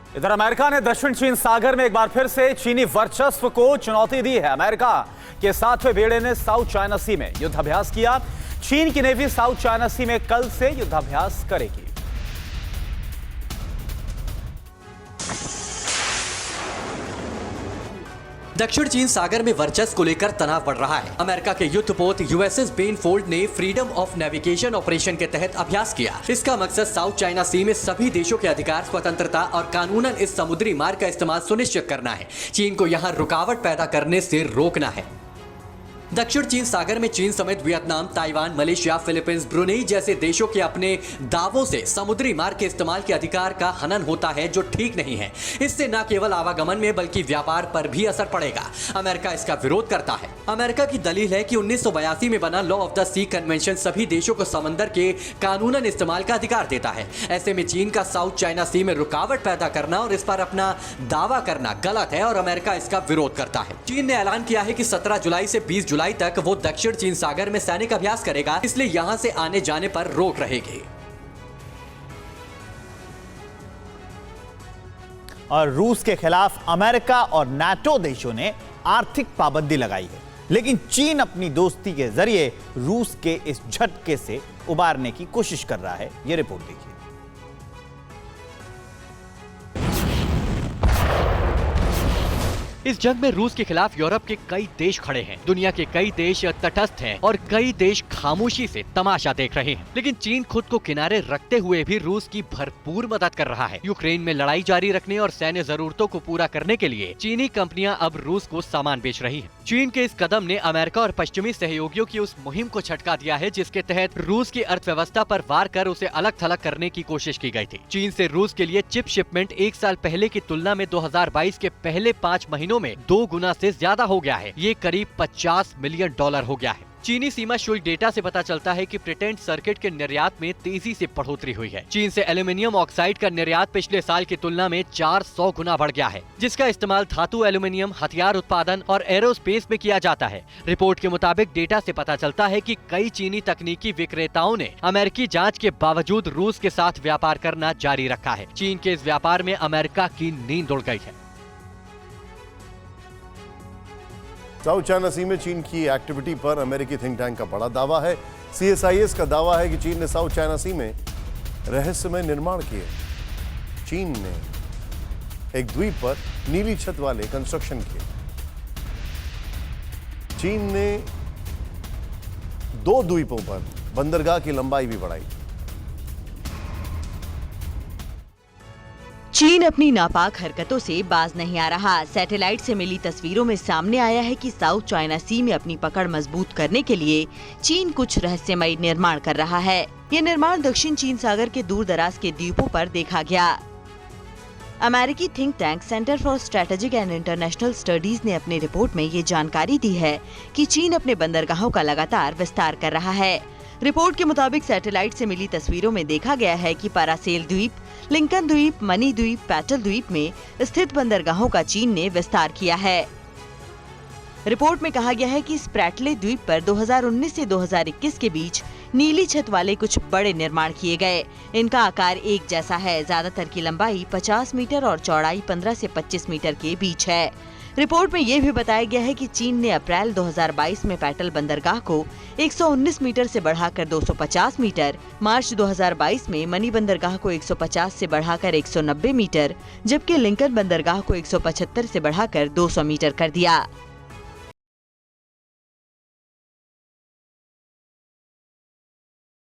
इधर अमेरिका ने दक्षिण चीन सागर में एक बार फिर से चीनी वर्चस्व को चुनौती दी है। अमेरिका के 7वें बेड़े ने साउथ चाइना सी में युद्धाभ्यास किया। चीन की नेवी साउथ चाइना सी में कल से युद्धाभ्यास करेगी। दक्षिण चीन सागर में वर्चस्व को लेकर तनाव बढ़ रहा है। अमेरिका के युद्धपोत यूएसएस बेनफोल्ड ने फ्रीडम ऑफ नेविगेशन ऑपरेशन के तहत अभ्यास किया। इसका मकसद साउथ चाइना सी में सभी देशों के अधिकार, स्वतंत्रता और कानूनन इस समुद्री मार्ग का इस्तेमाल सुनिश्चित करना है। चीन को यहाँ रुकावट पैदा करने से रोकना है। दक्षिण चीन सागर में चीन समेत Vietnam, Taiwan, Malaysia, Philippines, Brunei जैसे देशों के अपने दावों से समुद्री मार्ग के इस्तेमाल के अधिकार का हनन होता है, जो ठीक नहीं है। इससे न केवल आवागमन में बल्कि व्यापार पर भी असर पड़ेगा। अमेरिका इसका विरोध करता है। अमेरिका की दलील है कि 1982 में बना law of the sea convention सभी देशों को समंदर के कानूनन इस्तेमाल का अधिकार देता है। ऐसे में चीन का साउथ चाइना सी में रुकावट पैदा करना और इस पर अपना दावा करना गलत है और अमेरिका इसका विरोध करता है। चीन ने ऐलान किया है कि 17 जुलाई से 20 जुलाई तक वो दक्षिण चीन सागर में सैनिक अभ्यास करेगा, इसलिए यहां से आने जाने पर रोक रहेगी। और रूस के खिलाफ अमेरिका और नाटो देशों ने आर्थिक पाबंदी लगाई है, लेकिन चीन अपनी दोस्ती के जरिए रूस के इस झटके से उबारने की कोशिश कर रहा है। यह रिपोर्ट देखिए। इस जंग में रूस के खिलाफ यूरोप के कई देश खड़े हैं। दुनिया के कई देश तटस्थ हैं और कई देश खामोशी से तमाशा देख रहे हैं। लेकिन चीन खुद को किनारे रखते हुए भी रूस की भरपूर मदद कर रहा है। यूक्रेन में लड़ाई जारी रखने और सैन्य जरूरतों को पूरा करने के लिए चीनी कंपनियां अब रूस को सामान बेच रही हैं। चीन के इस कदम ने अमेरिका और पश्चिमी सहयोगियों की उस मुहिम को झटका दिया है, जिसके तहत रूस की अर्थव्यवस्था पर वार कर उसे अलग थलग करने की कोशिश की गई थी। चीन से रूस के लिए चिप शिपमेंट 1 साल पहले की तुलना में 2022 के पहले 5 महीनों में 2 गुना से ज्यादा हो गया है। ये करीब $50 मिलियन हो गया है। चीनी सीमा शुल्क डेटा से पता चलता है कि प्रिटेंट सर्किट के निर्यात में तेजी से बढ़ोतरी हुई है। चीन से एल्यूमिनियम ऑक्साइड का निर्यात पिछले साल की तुलना में 400 गुना बढ़ गया है, जिसका इस्तेमाल धातु, एल्यूमिनियम, हथियार उत्पादन और एरोस्पेस में किया जाता है। रिपोर्ट के मुताबिक डेटा से पता चलता है कि कई चीनी तकनीकी विक्रेताओं ने अमेरिकी जांच के बावजूद रूस के साथ व्यापार करना जारी रखा है। चीन के इस व्यापार में अमेरिका की नींद उड़ गई है। साउथ चाइना सी में चीन की एक्टिविटी पर अमेरिकी थिंक टैंक का बड़ा दावा है। CSIS का दावा है कि चीन ने साउथ चाइना सी में रहस्यमय निर्माण किए। चीन ने एक द्वीप पर नीली छत वाले कंस्ट्रक्शन किए। चीन ने 2 द्वीपों पर बंदरगाह की लंबाई भी बढ़ाई। चीन अपनी नापाक हरकतों से बाज नहीं आ रहा। सैटेलाइट से मिली तस्वीरों में सामने आया है कि साउथ चाइना सी में अपनी पकड़ मजबूत करने के लिए चीन कुछ रहस्यमय निर्माण कर रहा है। ये निर्माण दक्षिण चीन सागर के दूर दराज के द्वीपों पर देखा गया। अमेरिकी think tank centre for strategic and international studies ने अपनी रिपोर्ट में ये जानकारी दी है कि चीन अपने बंदरगाहों का लगातार विस्तार कर रहा है। रिपोर्ट के मुताबिक सैटेलाइट से मिली तस्वीरों में देखा गया है कि पारासेल द्वीप, लिंकन द्वीप, मनी द्वीप, पैटल द्वीप में स्थित बंदरगाहों का चीन ने विस्तार किया है। रिपोर्ट में कहा गया है कि स्प्रैटले द्वीप पर 2019 से 2021 के बीच नीली छत वाले कुछ बड़े निर्माण किए गए। इनका आकार एक जैसा है। ज्यादातर की लंबाई 50 मीटर और चौड़ाई 15 से 25 मीटर के बीच है। रिपोर्ट में यह भी बताया गया है कि चीन ने अप्रैल 2022 में पैटल बंदरगाह को 119 मीटर से बढ़ाकर 250 मीटर, मार्च 2022 में मनी बंदरगाह को 150 से बढ़ाकर 190 मीटर, जबकि लिंकन बंदरगाह को 175 से बढ़ाकर 200 मीटर कर दिया।